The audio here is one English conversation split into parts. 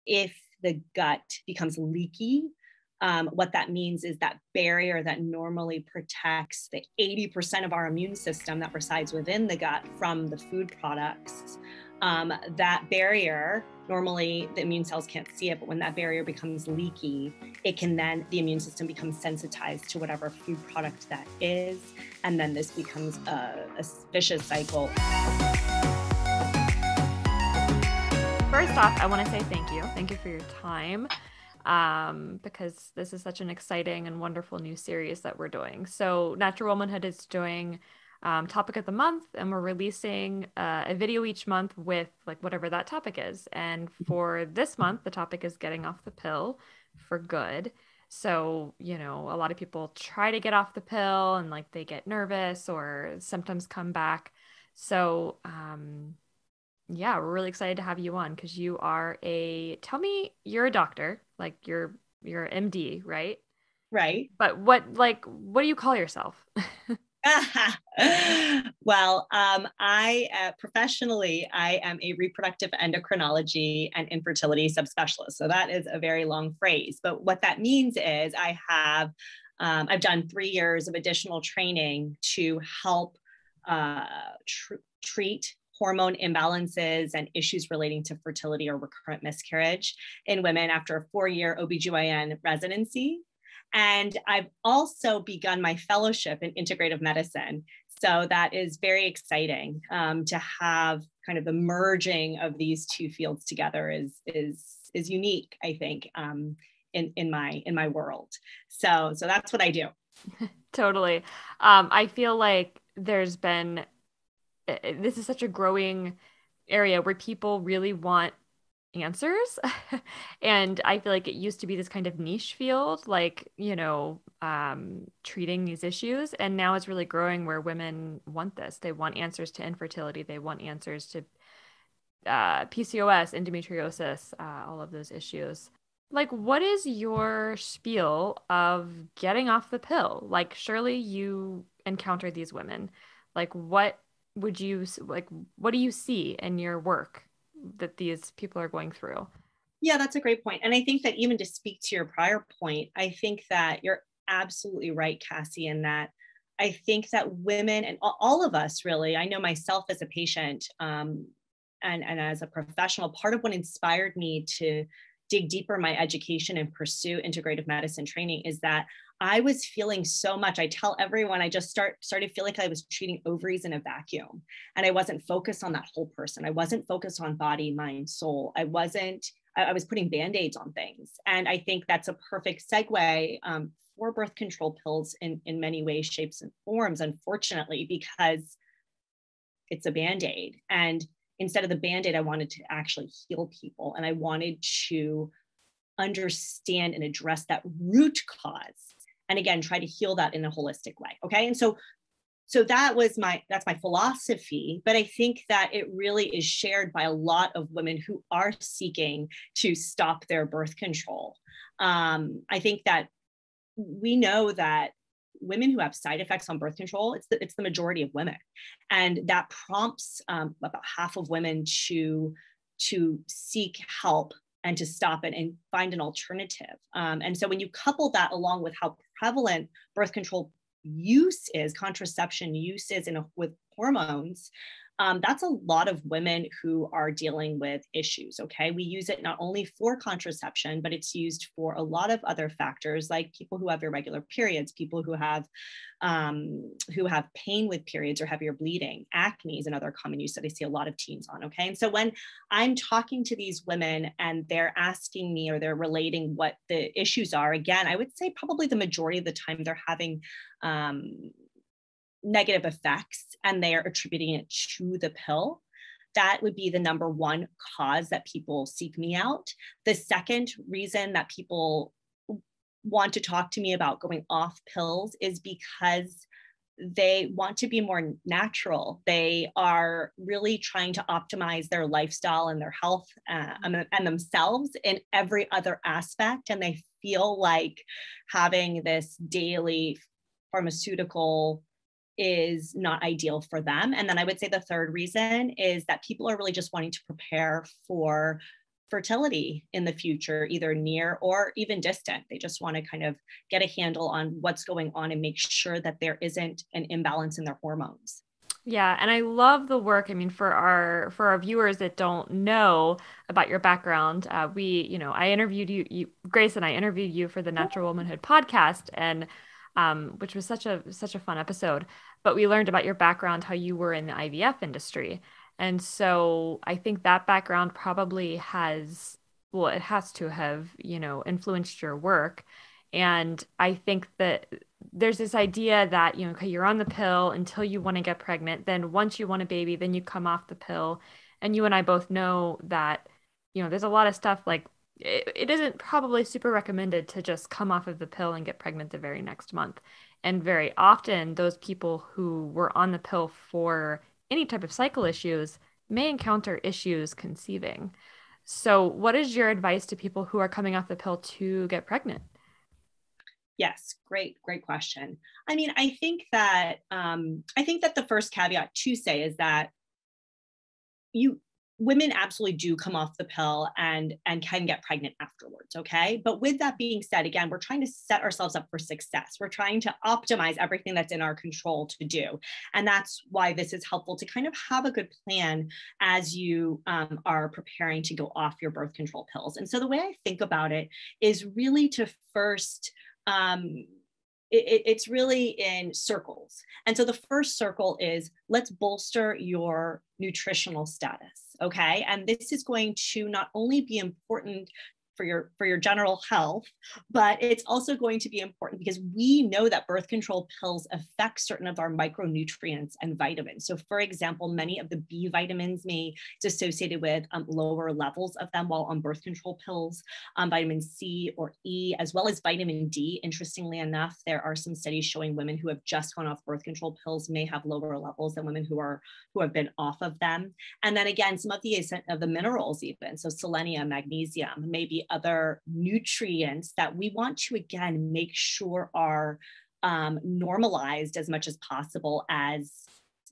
if the gut becomes leaky, what that means is that barrier that normally protects the 80% of our immune system that resides within the gut from the food products, that barrier, normally the immune cells can't see it, but when that barrier becomes leaky, the immune system becomes sensitized to whatever food product that is. And then this becomes a vicious cycle. First off, I want to say thank you. Thank you for your time. Because this is such an exciting and wonderful new series that we're doing. So Natural Womanhood is doing topic of the month, and we're releasing a video each month with like whatever that topic is. And for this month, the topic is getting off the pill for good. So, you know, a lot of people try to get off the pill and like they get nervous or symptoms come back. So, yeah, we're really excited to have you on because you're a doctor, like you're MD, right? Right. But what do you call yourself? Well, professionally, I am a reproductive endocrinology and infertility subspecialist. So that is a very long phrase. But what that means is I've done 3 years of additional training to help treat hormone imbalances and issues relating to fertility or recurrent miscarriage in women after a 4-year OBGYN residency. And I've also begun my fellowship in integrative medicine. So that is very exciting to have kind of the merging of these two fields together is unique, I think, in my world. So that's what I do. Totally. I feel like this is such a growing area where people really want answers. And I feel like it used to be this kind of niche field, like, you know, treating these issues. And now it's really growing where women want this. They want answers to infertility. They want answers to PCOS, endometriosis, all of those issues. Like, what is your spiel of getting off the pill? Like, surely you encounter these women. Like, what do you see in your work that these people are going through? Yeah, that's a great point. And I think that even to speak to your prior point, I think that you're absolutely right, Cassie, in that I think that women and all of us really, I know myself as a patient and as a professional, part of what inspired me to dig deeper in my education and pursue integrative medicine training is that I was feeling so much. I tell everyone I just started feeling like I was treating ovaries in a vacuum, and I wasn't focused on that whole person. I wasn't focused on body, mind, soul. I was putting Band-Aids on things. And I think that's a perfect segue for birth control pills in many ways, shapes, and forms, unfortunately, because it's a Band-Aid. And instead of the Band-Aid, I wanted to actually heal people. And I wanted to understand and address that root cause. And again, try to heal that in a holistic way. Okay. And so that's my philosophy, but I think that it really is shared by a lot of women who are seeking to stop their birth control. I think that we know that women who have side effects on birth control, it's the majority of women. And that prompts about half of women to seek help and to stop it and find an alternative. And so when you couple that along with how prevalent birth control use is, contraception use is with hormones, that's a lot of women who are dealing with issues. Okay. We use it not only for contraception, but it's used for a lot of other factors, like people who have irregular periods, people who have pain with periods or heavier bleeding. Acne is another common use that I see a lot of teens on. Okay. And so when I'm talking to these women and they're asking me or they're relating what the issues are, again, I would say probably the majority of the time they're having negative effects and they are attributing it to the pill. That would be the number one cause that people seek me out. The second reason that people want to talk to me about going off pills is because they want to be more natural. They are really trying to optimize their lifestyle and their health and themselves in every other aspect. And they feel like having this daily pharmaceutical is not ideal for them. And then I would say the third reason is that people are really just wanting to prepare for fertility in the future, either near or even distant. They just want to kind of get a handle on what's going on and make sure that there isn't an imbalance in their hormones. Yeah, and I love the work. I mean, for our viewers that don't know about your background, I interviewed Grace and I interviewed you for the Natural Womanhood podcast, and which was such a fun episode. But we learned about your background, how you were in the IVF industry, and so I think that background probably it has to have, influenced your work. And I think that there's this idea that, okay, you're on the pill until you want to get pregnant. Then once you want a baby, then you come off the pill. And you and I both know that, there's a lot of stuff like it isn't probably super recommended to just come off of the pill and get pregnant the very next month. And very often, those people who were on the pill for any type of cycle issues may encounter issues conceiving. So, what is your advice to people who are coming off the pill to get pregnant? Yes, great question. I mean, I think that the first caveat to say is that women absolutely do come off the pill and can get pregnant afterwards. Okay. But with that being said, again, we're trying to set ourselves up for success. We're trying to optimize everything that's in our control to do. And that's why this is helpful to kind of have a good plan as you are preparing to go off your birth control pills. And so the way I think about it is really to first, it's really in circles. And so the first circle is, let's bolster your nutritional status. Okay. And this is going to not only be important for your general health, but it's also going to be important because we know that birth control pills affect certain of our micronutrients and vitamins. So for example, many of the B vitamins it's associated with lower levels of them while on birth control pills, vitamin C or E, as well as vitamin D. Interestingly enough, there are some studies showing women who have just gone off birth control pills may have lower levels than women who have been off of them. And then again, some of the minerals even, so selenium, magnesium, maybe other nutrients that we want to, again, make sure are normalized as much as possible as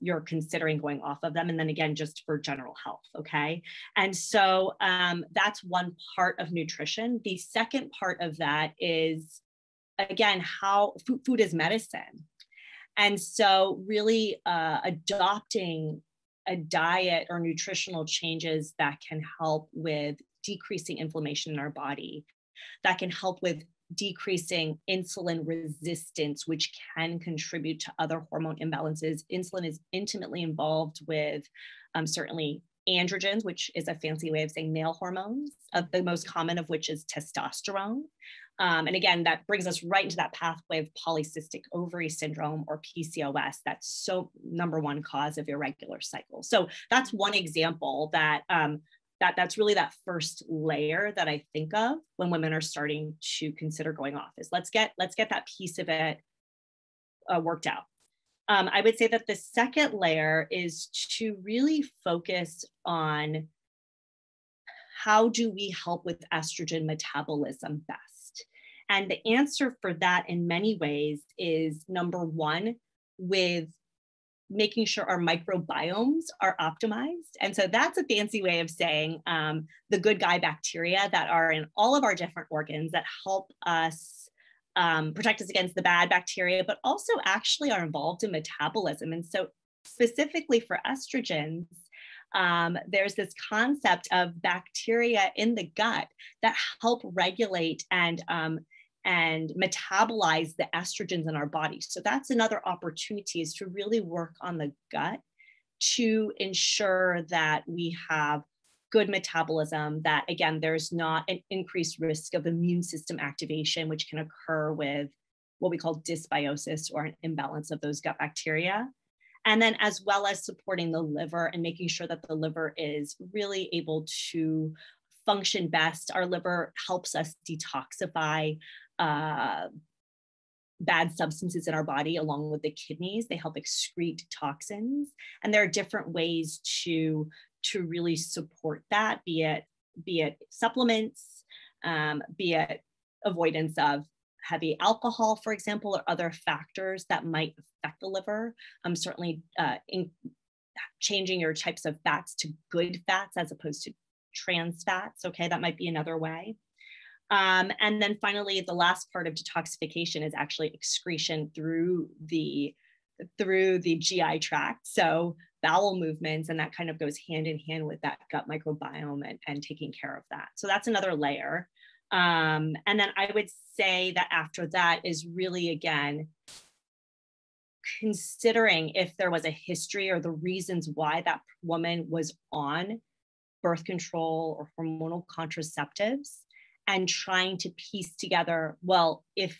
you're considering going off of them. And then again, just for general health. Okay. And so that's one part of nutrition. The second part of that is, again, how food is medicine. And so really adopting a diet or nutritional changes that can help with decreasing inflammation in our body, that can help with decreasing insulin resistance, which can contribute to other hormone imbalances. Insulin is intimately involved with certainly androgens, which is a fancy way of saying male hormones, the most common of which is testosterone. And again, that brings us right into that pathway of polycystic ovary syndrome or PCOS. That's so number one cause of irregular cycles. So that's one example that's really that first layer that I think of when women are starting to consider going off is let's get that piece of it worked out. I would say that the second layer is to really focus on how do we help with estrogen metabolism best? And the answer for that in many ways is number one, with making sure our microbiomes are optimized. And so that's a fancy way of saying the good guy bacteria that are in all of our different organs that help us protect us against the bad bacteria, but also actually are involved in metabolism. And so specifically for estrogens, there's this concept of bacteria in the gut that help regulate and metabolize the estrogens in our body. So that's another opportunity, is to really work on the gut to ensure that we have good metabolism, that again, there's not an increased risk of immune system activation, which can occur with what we call dysbiosis or an imbalance of those gut bacteria. And then as well as supporting the liver and making sure that the liver is really able to function best. Our liver helps us detoxify bad substances in our body along with the kidneys. They help excrete toxins. And there are different ways to really support that, be it supplements, be it avoidance of heavy alcohol, for example, or other factors that might affect the liver. Certainly in changing your types of fats to good fats as opposed to trans fats. Okay, that might be another way. And then finally, the last part of detoxification is actually excretion through the GI tract. So bowel movements, and that kind of goes hand in hand with that gut microbiome and taking care of that. So that's another layer. And then I would say that after that is really, again, considering if there was a history or the reasons why that woman was on birth control or hormonal contraceptives, and trying to piece together, well, if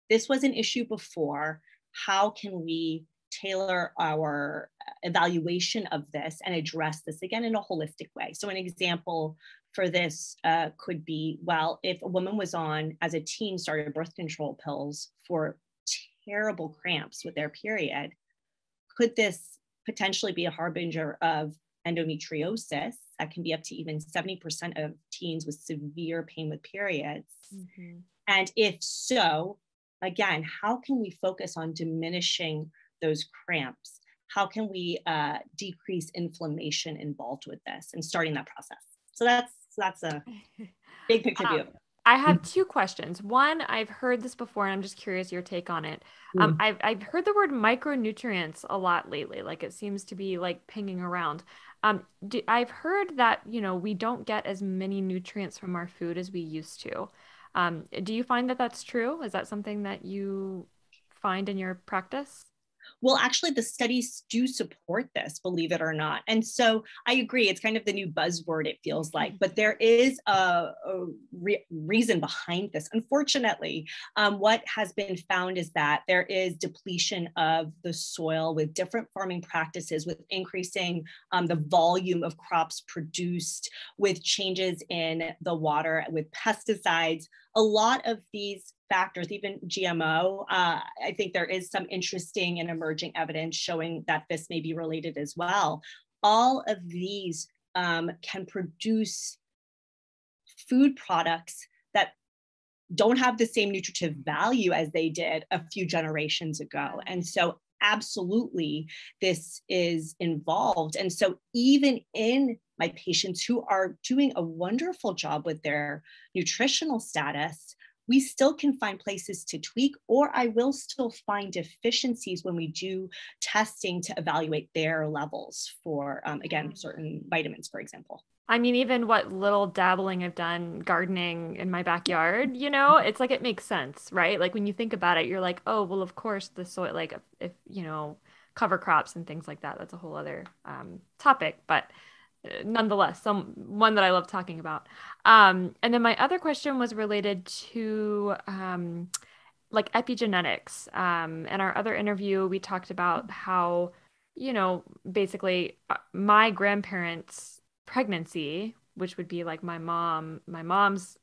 this was an issue before, how can we tailor our evaluation of this and address this again in a holistic way? So an example for this could be, well, if a woman was on, as a teen, started birth control pills for terrible cramps with their period, could this potentially be a harbinger of endometriosis? That can be up to even 70% of teens with severe pain with periods. Mm-hmm. And if so, again, how can we focus on diminishing those cramps? How can we decrease inflammation involved with this and starting that process? So that's a big picture view. I have two questions. One, I've heard this before, and I'm just curious your take on it. I've heard the word micronutrients a lot lately. Like, it seems to be like pinging around. I've heard that, we don't get as many nutrients from our food as we used to. Do you find that that's true? Is that something that you find in your practice? Well, actually, the studies do support this, believe it or not. And so I agree, it's kind of the new buzzword, it feels like, but there is a reason behind this. Unfortunately, what has been found is that there is depletion of the soil with different farming practices, with increasing the volume of crops produced, with changes in the water, with pesticides. A lot of these factors, even GMO, I think there is some interesting and emerging evidence showing that this may be related as well. All of these can produce food products that don't have the same nutritive value as they did a few generations ago. And so absolutely, this is involved. And so even in my patients who are doing a wonderful job with their nutritional status, we still can find places to tweak, or I will still find deficiencies when we do testing to evaluate their levels for, again, certain vitamins, for example. I mean, even what little dabbling I've done gardening in my backyard, it's like, it makes sense, right? Like, when you think about it, you're like, oh, well, of course the soil, like, if, cover crops and things like that, that's a whole other topic, but nonetheless, one that I love talking about. And then my other question was related to like epigenetics. In our other interview, we talked about how, basically my grandparents' pregnancy, which would be like my mom's,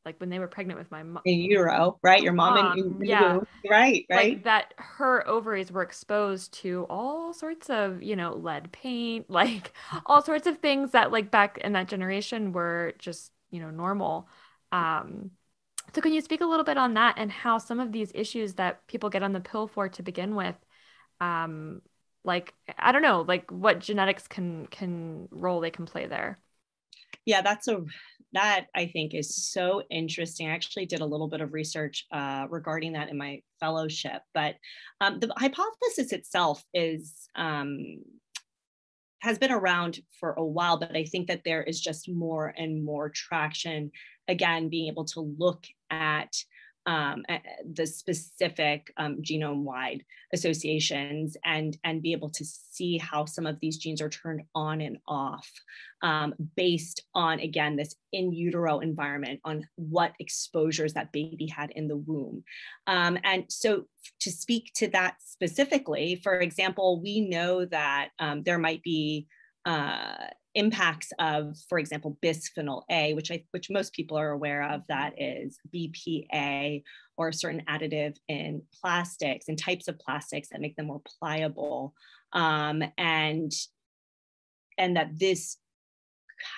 like when they were pregnant with my mom. In utero, right? Your mom in yeah. Right. Like that her ovaries were exposed to all sorts of, lead paint, like all sorts of things that like back in that generation were just, normal. So can you speak a little bit on that and how some of these issues that people get on the pill for to begin with, like, I don't know, like what genetics role they can play there? Yeah, that I think is so interesting. I actually did a little bit of research regarding that in my fellowship, but the hypothesis itself has been around for a while, but I think that there is just more and more traction, again, being able to look at the specific genome-wide associations and be able to see how some of these genes are turned on and off based on, again, this in utero environment, on what exposures that baby had in the womb. And so to speak to that specifically, for example, we know that there might be impacts of, for example, bisphenol A, which most people are aware of, that is BPA, or a certain additive in plastics and types of plastics that make them more pliable, and that this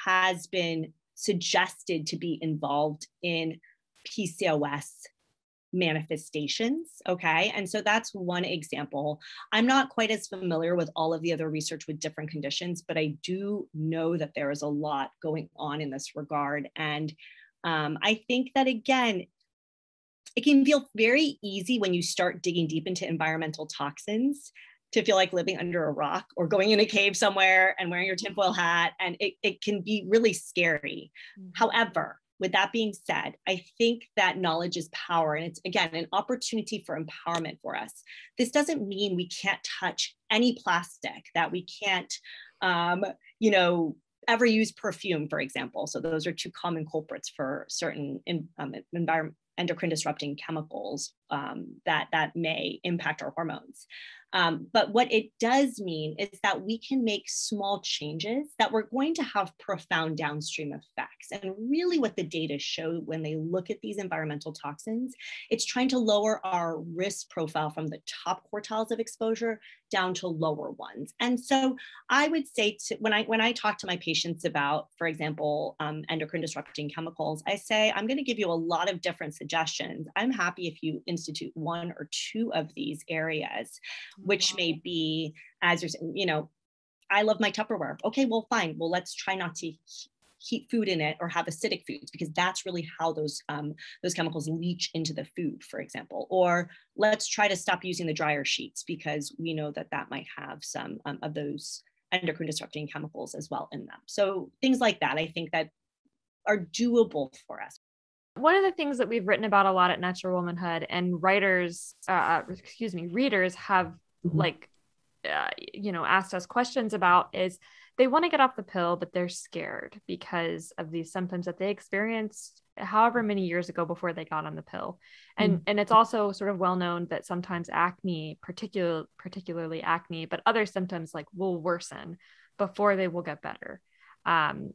has been suggested to be involved in PCOS manifestations. Okay. And so that's one example. I'm not quite as familiar with all of the other research with different conditions, but I do know that there is a lot going on in this regard. And I think that, again, it can feel very easy when you start digging deep into environmental toxins to feel like living under a rock or going in a cave somewhere and wearing your tinfoil hat. And it can be really scary. Mm-hmm. However, with that being said, I think that knowledge is power. And it's, again, an opportunity for empowerment for us. This doesn't mean we can't touch any plastic, that we can't, ever use perfume, for example. So those are two common culprits for certain endocrine disrupting chemicals that may impact our hormones. But what it does mean is that we can make small changes that we're going to have profound downstream effects. And really what the data show when they look at these environmental toxins, it's trying to lower our risk profile from the top quartiles of exposure down to lower ones. And so I would say when I talk to my patients about, for example, endocrine disrupting chemicals, I say, I'm going to give you a lot of different suggestions. I'm happy if you institute one or two of these areas, which may be, as you're saying, I love my Tupperware. Okay, well, fine. Well, let's try not to heat food in it or have acidic foods, because that's really how those chemicals leach into the food, for example. Or let's try to stop using the dryer sheets because we know that might have some of those endocrine disrupting chemicals as well in them. So things like that, I think that are doable for us. One of the things that we've written about a lot at Natural Womanhood, and readers have asked us questions about, is they want to get off the pill, but they're scared because of these symptoms that they experienced however many years ago before they got on the pill. And it's also sort of well known that sometimes acne, particularly acne, but other symptoms will worsen before they will get better.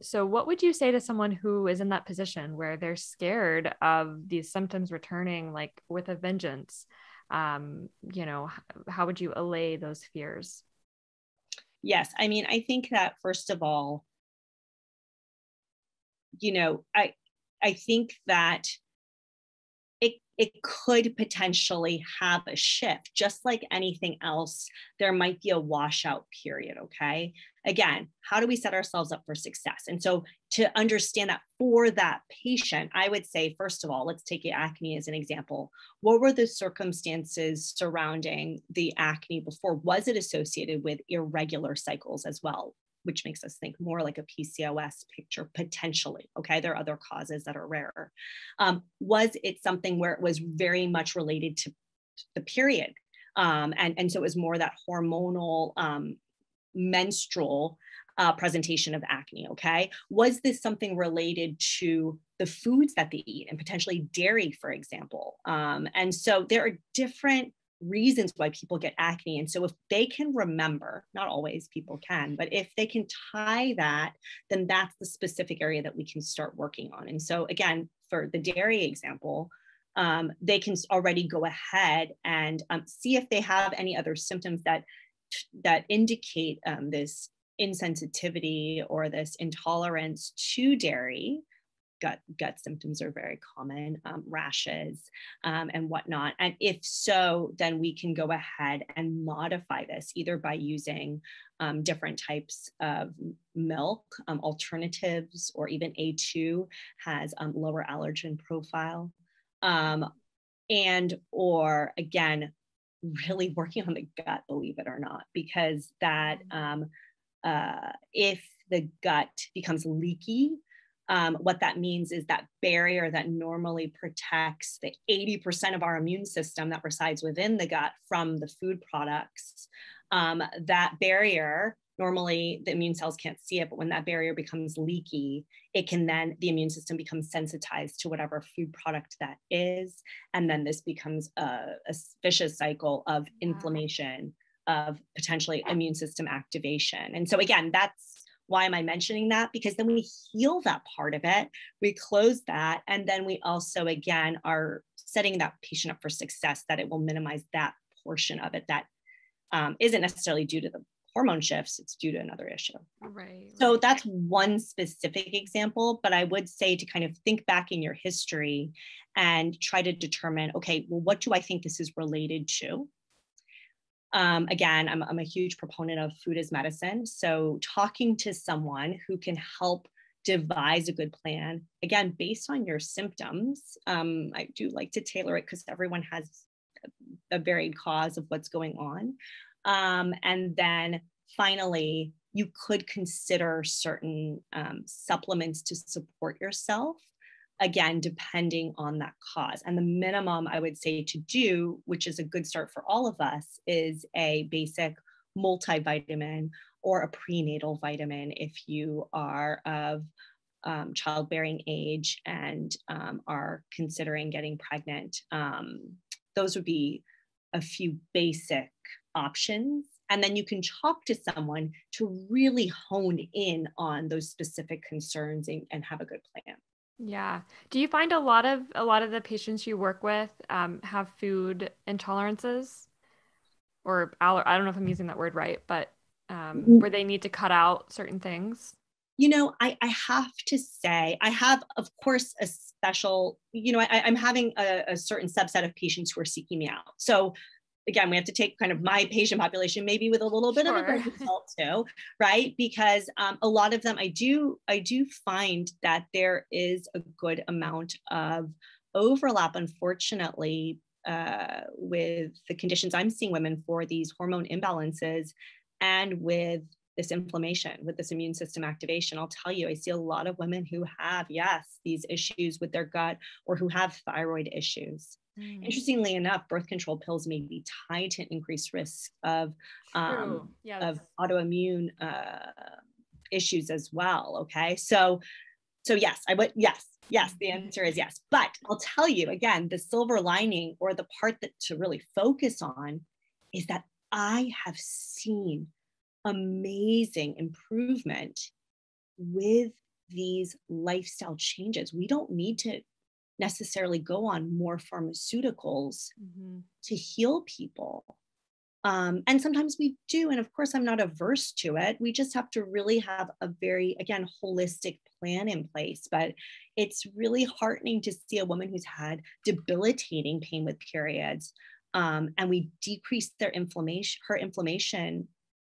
So what would you say to someone who is in that position where they're scared of these symptoms returning with a vengeance? How would you allay those fears? Yes. I mean, I think that first of all, I think that it could potentially have a shift. Just like anything else, there might be a washout period, okay? Again, how do we set ourselves up for success? And so to understand that for that patient, I would say, first of all, let's take acne as an example. What were the circumstances surrounding the acne before? Was it associated with irregular cycles as well? Which makes us think more like a PCOS picture, potentially. Okay, there are other causes that are rarer. Was it something where it was very much related to the period? And so it was more that hormonal menstrual presentation of acne, okay? Was this something related to the foods that they eat and potentially dairy, for example? And so there are different reasons why people get acne. And so if they can remember, not always people can, but if they can tie that, then that's the specific area that we can start working on. And so again, for the dairy example, they can already go ahead and see if they have any other symptoms that indicate this insensitivity or this intolerance to dairy. Gut symptoms are very common, rashes and whatnot. And if so, then we can go ahead and modify this either by using different types of milk, alternatives, or even A2 has lower allergen profile. Or again, really working on the gut, believe it or not, because that if the gut becomes leaky, what that means is that barrier that normally protects the 80% of our immune system that resides within the gut from the food products, that barrier, normally the immune cells can't see it, but when that barrier becomes leaky, the immune system becomes sensitized to whatever food product that is. And then this becomes a vicious cycle of inflammation, of potentially immune system activation. And so again, why am I mentioning that? Because then we heal that part of it, we close that, and then we also, again, are setting that patient up for success, that it will minimize that portion of it that isn't necessarily due to the hormone shifts, it's due to another issue. Right. So that's one specific example, but I would say to kind of think back in your history and try to determine, okay, well, what do I think this is related to? Again, I'm a huge proponent of food as medicine. So talking to someone who can help devise a good plan, again, based on your symptoms. I do like to tailor it because everyone has a varied cause of what's going on. And then finally, you could consider certain supplements to support yourself, again, depending on that cause. And the minimum I would say to do, which is a good start for all of us, is a basic multivitamin or a prenatal vitamin if you are of childbearing age and are considering getting pregnant. Those would be a few basic options. And then you can talk to someone to really hone in on those specific concerns and have a good plan. Yeah. Do you find a lot of the patients you work with have food intolerances or I don't know if I'm using that word right, but where they need to cut out certain things? You know, I have to say, I have, of course, a special, I'm having a certain subset of patients who are seeking me out. So again, we have to take kind of my patient population, maybe with a little bit of a grain of salt too, right? Because a lot of them, I do find that there is a good amount of overlap, unfortunately, with the conditions I'm seeing women for, these hormone imbalances, and with this inflammation, with this immune system activation. I'll tell you, I see a lot of women who have, yes, these issues with their gut or who have thyroid issues. Interestingly enough, birth control pills may be tied to increased risk of autoimmune issues as well. Okay, so yes, I would, yes, the answer is yes. But I'll tell you again, the silver lining, or the part that to really focus on, is that I have seen amazing improvement with these lifestyle changes. We don't need to necessarily go on more pharmaceuticals to heal people. And sometimes we do. And of course, I'm not averse to it. We just have to really have a very, again, holistic plan in place. But it's really heartening to see a woman who's had debilitating pain with periods. And we decrease her inflammation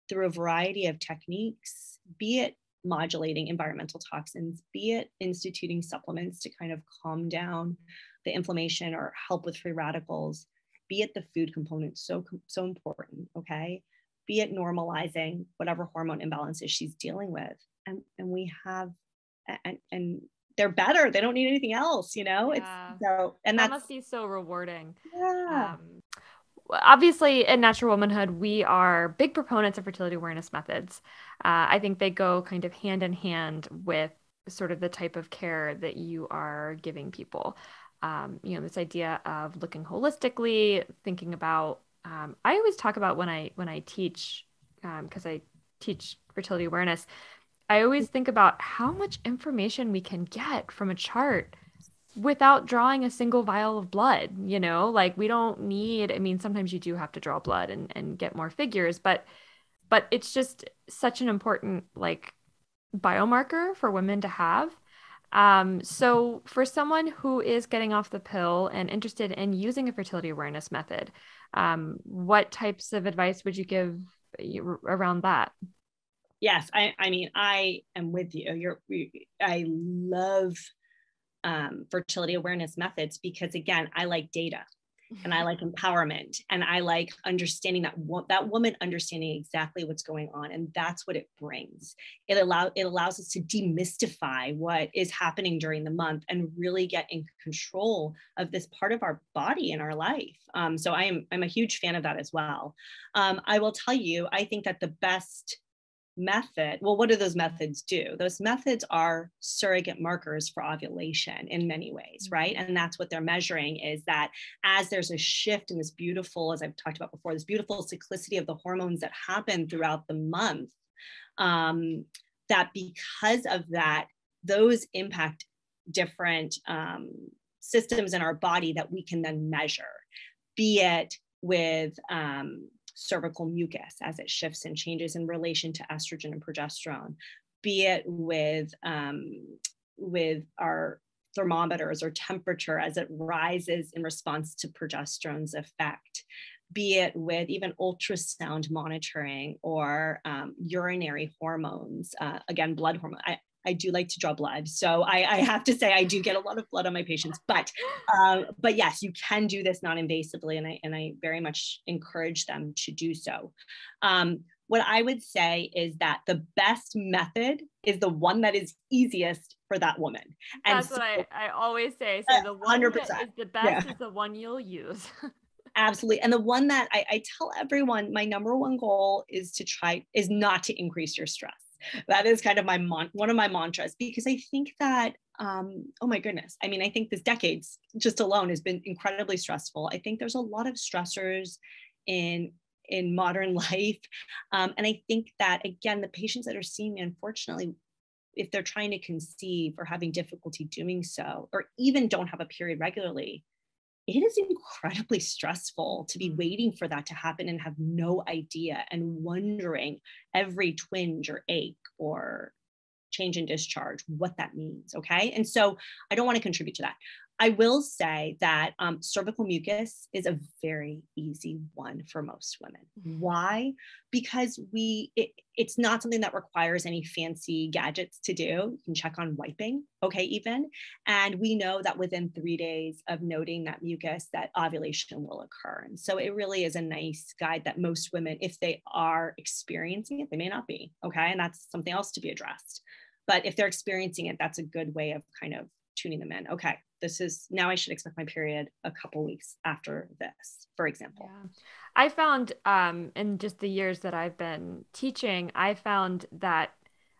through a variety of techniques, be it modulating environmental toxins, be it instituting supplements to kind of calm down the inflammation or help with free radicals, be it the food component, so important, okay? Be it normalizing whatever hormone imbalances she's dealing with. And we have, and they're better. They don't need anything else, Yeah. That must be so rewarding. Yeah. Obviously, in Natural Womanhood, we are big proponents of fertility awareness methods. I think they go kind of hand in hand with sort of the type of care that you are giving people. This idea of looking holistically, thinking about, I always talk about when I teach, because I teach fertility awareness, I always think about how much information we can get from a chart without drawing a single vial of blood. Like we don't need, I mean, sometimes you do have to draw blood and get more figures, but it's just such an important like biomarker for women to have. So for someone who is getting off the pill and interested in using a fertility awareness method, what types of advice would you give around that? Yes, I mean, I am with you. I love fertility awareness methods because, again, I like data and I like empowerment, and I like understanding that woman understanding exactly what's going on, and that's what it brings. It allows us to demystify what is happening during the month and really get in control of this part of our body and our life. So I'm a huge fan of that as well. I will tell you, I think that the best method, well, what do those methods do? Those methods are surrogate markers for ovulation in many ways, right? And that's what they're measuring, is that as there's a shift in this beautiful, as I've talked about before, this beautiful cyclicity of the hormones that happen throughout the month, that because of that, those impact different systems in our body that we can then measure, be it with cervical mucus as it shifts and changes in relation to estrogen and progesterone, be it with our thermometers or temperature as it rises in response to progesterone's effect, be it with even ultrasound monitoring or urinary hormones, again, blood hormone. I do like to draw blood. So I have to say I do get a lot of blood on my patients, but yes, you can do this non-invasively, and I very much encourage them to do so. What I would say is that the best method is the one that is easiest for that woman. And that's what I always say. I say the one 100%. that is the best is the one you'll use. Absolutely. And the one that I tell everyone, my number one goal is not to increase your stress. That is kind of one of my mantras, because I think that, oh my goodness, I mean, I think this decades just alone has been incredibly stressful. I think there's a lot of stressors in modern life. And I think that, again, the patients that are seeing me, unfortunately, if they're trying to conceive or having difficulty doing so, or even don't have a period regularly, it is incredibly stressful to be waiting for that to happen and have no idea and wondering every twinge or ache or change in discharge, what that means. Okay. And so I don't want to contribute to that. I will say that cervical mucus is a very easy one for most women. Why? Because it's not something that requires any fancy gadgets to do. You can check on wiping, okay, even. And we know that within 3 days of noting that mucus, that ovulation will occur. And so it really is a nice guide that most women, if they are experiencing it, they may not be, okay? And that's something else to be addressed. But if they're experiencing it, that's a good way of kind of tuning them in. Okay, now I should expect my period a couple weeks after this, for example. Yeah. I found in just the years that I've been teaching, I found that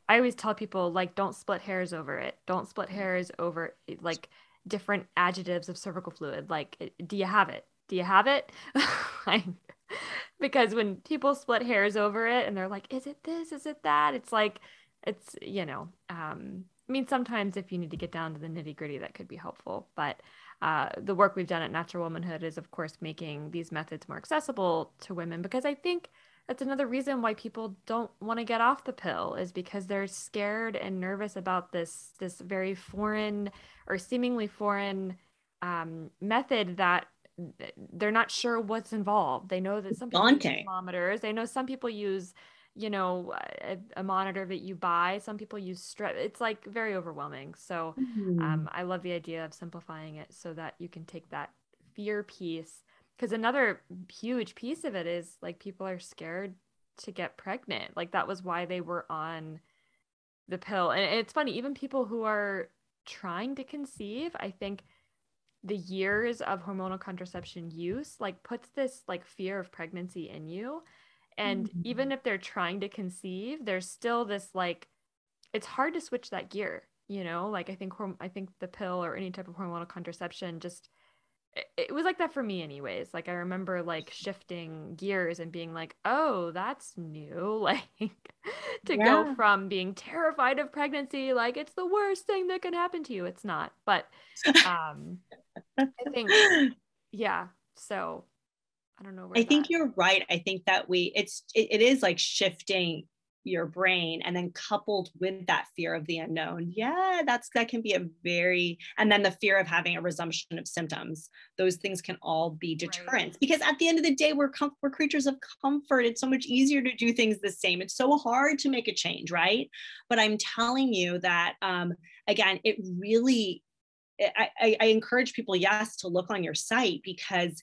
I always tell people, like, don't split hairs over it. Don't split hairs over like different adjectives of cervical fluid. Like, do you have it? Do you have it? Because when people split hairs over it and they're like, is it this? Is it that? It's like, I mean, sometimes if you need to get down to the nitty gritty, that could be helpful. But the work we've done at Natural Womanhood is, of course, making these methods more accessible to women, because I think that's another reason why people don't want to get off the pill, is because they're scared and nervous about this very foreign or seemingly foreign method that they're not sure what's involved. They know that some people use thermometers. They know some people use a monitor that you buy. Some people use strep. It's like very overwhelming. So I love the idea of simplifying it so that you can take that fear piece, because another huge piece of it is, like, people are scared to get pregnant. Like, that was why they were on the pill. And it's funny, even people who are trying to conceive, I think the years of hormonal contraception use, like, puts this, like, fear of pregnancy in you. And even if they're trying to conceive, there's still this, like, it's hard to switch that gear, like, I think the pill or any type of hormonal contraception just, it was like that for me anyways. Like, I remember, like, shifting gears and being like, oh, that's new. Like, to go from being terrified of pregnancy, like, it's the worst thing that can happen to you. It's not. But I think, yeah. So I don't know where I think you're right. I think that it is like shifting your brain, and then coupled with that fear of the unknown. Yeah, that can be and then the fear of having a resumption of symptoms. Those things can all be deterrents, because at the end of the day, we're creatures of comfort. It's so much easier to do things the same. It's so hard to make a change, right? But I'm telling you that, again, it really, I encourage people, yes, to look on your site, because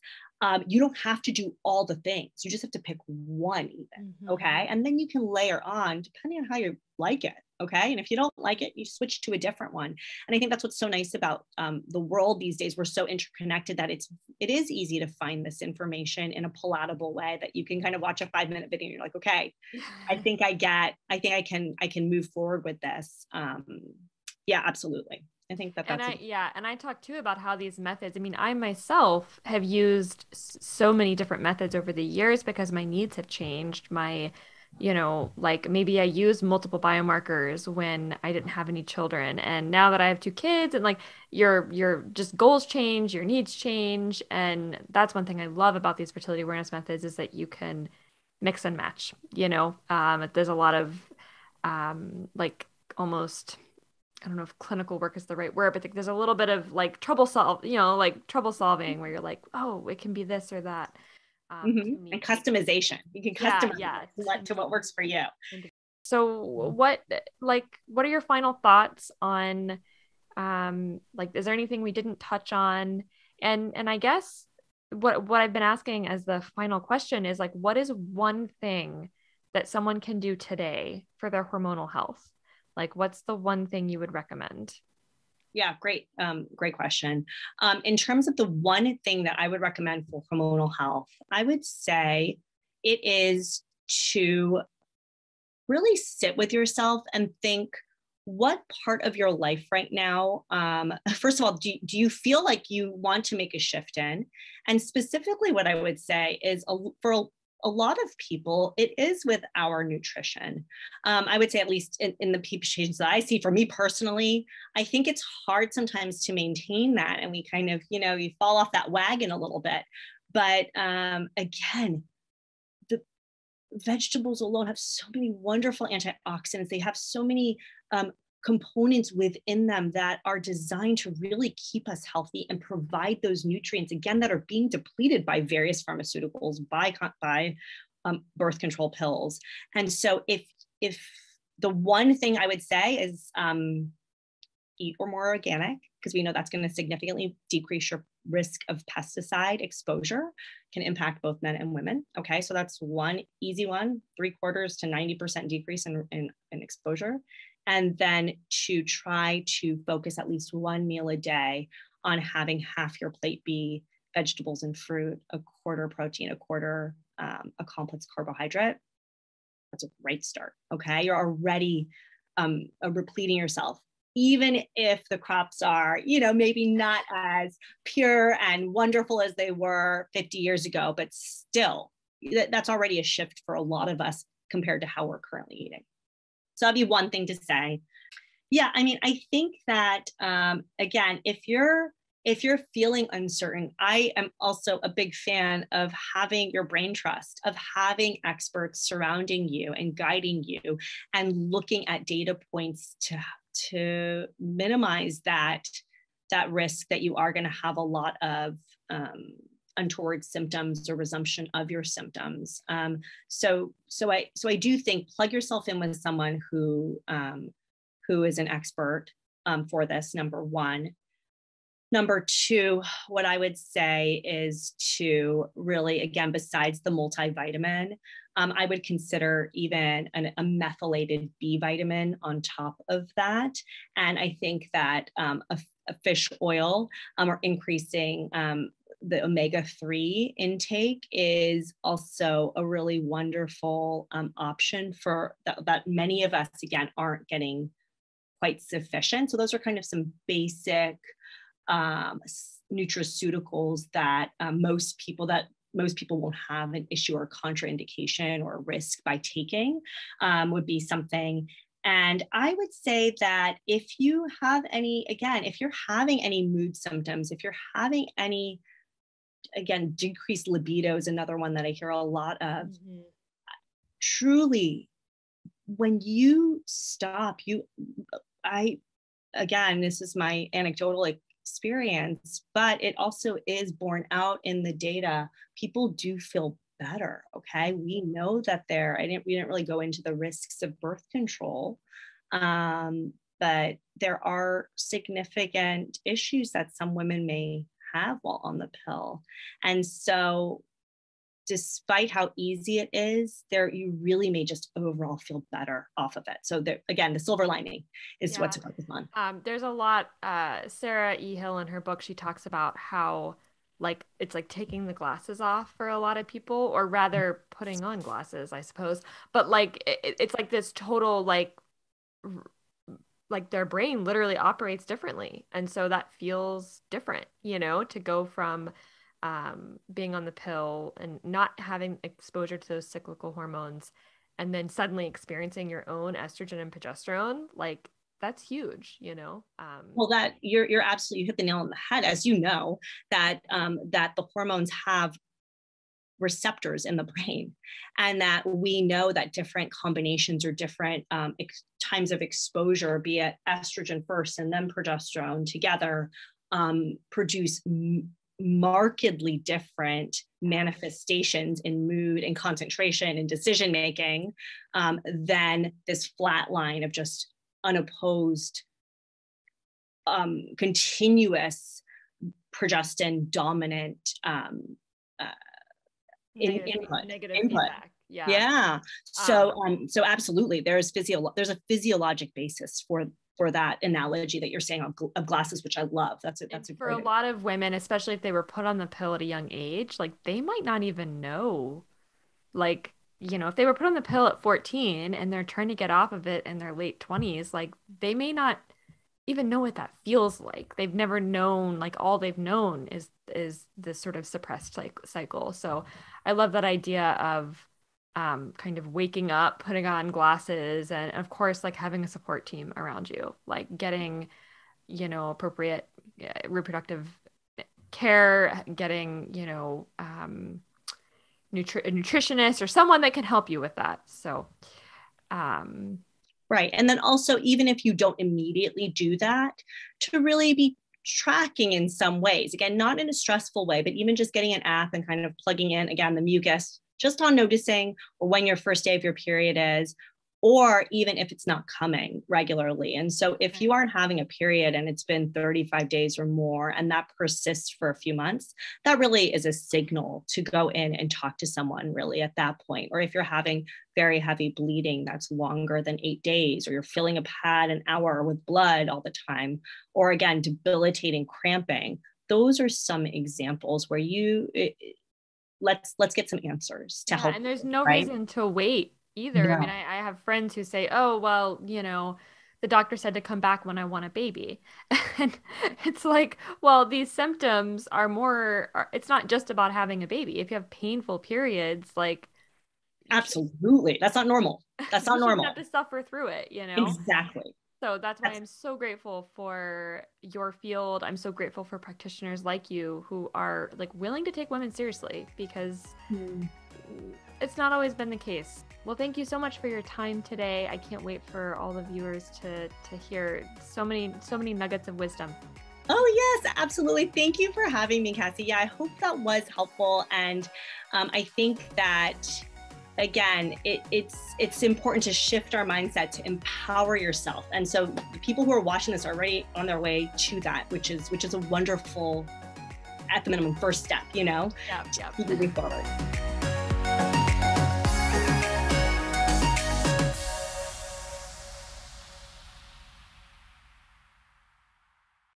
you don't have to do all the things. You just have to pick one even, okay? And then you can layer on depending on how you like it, okay? And if you don't like it, you switch to a different one. And I think that's what's so nice about the world these days. We're so interconnected that it is easy to find this information in a palatable way, that you can kind of watch a 5-minute video and you're like, okay, I think I can move forward with this. Yeah, absolutely. I think that's and I talk too about how these methods, I mean, I myself have used so many different methods over the years because my needs have changed. Like, maybe I used multiple biomarkers when I didn't have any children, and now that I have 2 kids, and, like, your just goals change, your needs change. And that's one thing I love about these fertility awareness methods, is that you can mix and match, you know. There's a lot of like almost, I don't know if clinical work is the right word, but there's a little bit of like trouble solving where you're like, oh, it can be this or that. To And meet customization. You can yeah, customize yeah, it to what works for you. so what are your final thoughts on like, is there anything we didn't touch on? And I guess what I've been asking as the final question is like, what is one thing that someone can do today for their hormonal health? Like, what's the one thing you would recommend? Yeah, great question. In terms of the one thing that I would recommend for hormonal health, I would say it is to really sit with yourself and think, what part of your life right now, first of all, do you feel like you want to make a shift in? And specifically, what I would say is for a lot of people, it is with our nutrition. I would say, at least in the patients that I see, for me personally, I think it's hard sometimes to maintain that. And we kind of, you fall off that wagon a little bit. But again, the vegetables alone have so many wonderful antioxidants. They have so many components within them that are designed to really keep us healthy and provide those nutrients, again, that are being depleted by various pharmaceuticals, by birth control pills. And so if the one thing I would say is eat or more organic, because we know that's going to significantly decrease your risk of pesticide exposure, can impact both men and women. Okay, so that's one easy one, 3/4 to 90% decrease in exposure. And then to try to focus at least one meal a day on having half your plate be vegetables and fruit, a quarter protein, a quarter a complex carbohydrate. That's a great start. Okay, you're already repleting yourself, even if the crops are, maybe not as pure and wonderful as they were 50 years ago, but still, that's already a shift for a lot of us compared to how we're currently eating. So that'd be one thing to say. Yeah, I mean, I think that, again, if you're feeling uncertain, I am also a big fan of having your brain trust, of having experts surrounding you and guiding you and looking at data points to minimize that risk that you are going to have a lot of untoward symptoms or resumption of your symptoms. So I do think plug yourself in with someone who is an expert for this, number one. Number two, what I would say is to really, again, besides the multivitamin, I would consider even a methylated B vitamin on top of that. And I think that a fish oil or increasing the omega-3 intake is also a really wonderful option for that many of us, again, aren't getting quite sufficient. So those are kind of some basic nutraceuticals that most people won't have an issue or contraindication or risk by taking, would be something. And I would say that if you're having any mood symptoms, if you're having any, again, decreased libido is another one that I hear a lot of. Mm-hmm. Truly, when you stop, again, this is my anecdotal experience, but it also is borne out in the data. People do feel better. Okay, we know that we didn't really go into the risks of birth control, but there are significant issues that some women may have while on the pill. And so despite how easy it is, you really may just overall feel better off of it. So again, the silver lining is what to focus on. There's a lot, Sarah E. Hill in her book, she talks about how it's like taking the glasses off for a lot of people, or rather putting on glasses, I suppose. But it's like this total, like their brain literally operates differently. And so that feels different, to go from being on the pill and not having exposure to those cyclical hormones, and then suddenly experiencing your own estrogen and progesterone, that's huge, Well, that you're absolutely, you hit the nail on the head, as you know, that the hormones have receptors in the brain, and that we know that different combinations or different times of exposure, be it estrogen first and then progesterone together, produce markedly different manifestations in mood and concentration and decision making than this flat line of just unopposed, continuous progestin dominant negative input. feedback. Yeah. So so absolutely, there's a physiologic basis for that analogy that you're saying of glasses, which I love. That's for a lot of women, especially if they were put on the pill at a young age, like they might not even know, like, you know, if they were put on the pill at 14 and they're trying to get off of it in their late 20s, like they may not even know what that feels like. They've never known, like all they've known is this sort of suppressed cycle. So I love that idea of kind of waking up, putting on glasses, and of course, like having a support team around you, like getting, you know, appropriate reproductive care, getting, you know, a nutritionist or someone that can help you with that. So, right. And then also, even if you don't immediately do that, to really be tracking in some ways, again, not in a stressful way, but even just getting an app and kind of plugging in, again, the mucus, just on noticing or when your first day of your period is, or even if it's not coming regularly. And so if you aren't having a period and it's been 35 days or more, and that persists for a few months, that really is a signal to go in and talk to someone really at that point. Or if you're having very heavy bleeding that's longer than 8 days, or you're filling a pad an hour with blood all the time, or again, debilitating cramping, those are some examples where let's get some answers to help. And there's no reason to wait either. No. I mean, I have friends who say, oh, well, you know, the doctor said to come back when I want a baby. And it's like, well, these symptoms it's not just about having a baby. If you have painful periods, like. Absolutely. That's not normal. That's not normal. You have to suffer through it, you know? Exactly. So that's why I'm so grateful for your field. I'm so grateful for practitioners like you who are like willing to take women seriously, because it's not always been the case. Well, thank you so much for your time today. I can't wait for all the viewers to hear so many nuggets of wisdom. Oh, yes, absolutely. Thank you for having me, Cassie. Yeah, I hope that was helpful. And I think that, again, it's important to shift our mindset to empower yourself. And so the people who are watching this are already on their way to that, which is a wonderful, at the minimum, first step, you know, Yeah. moving forward.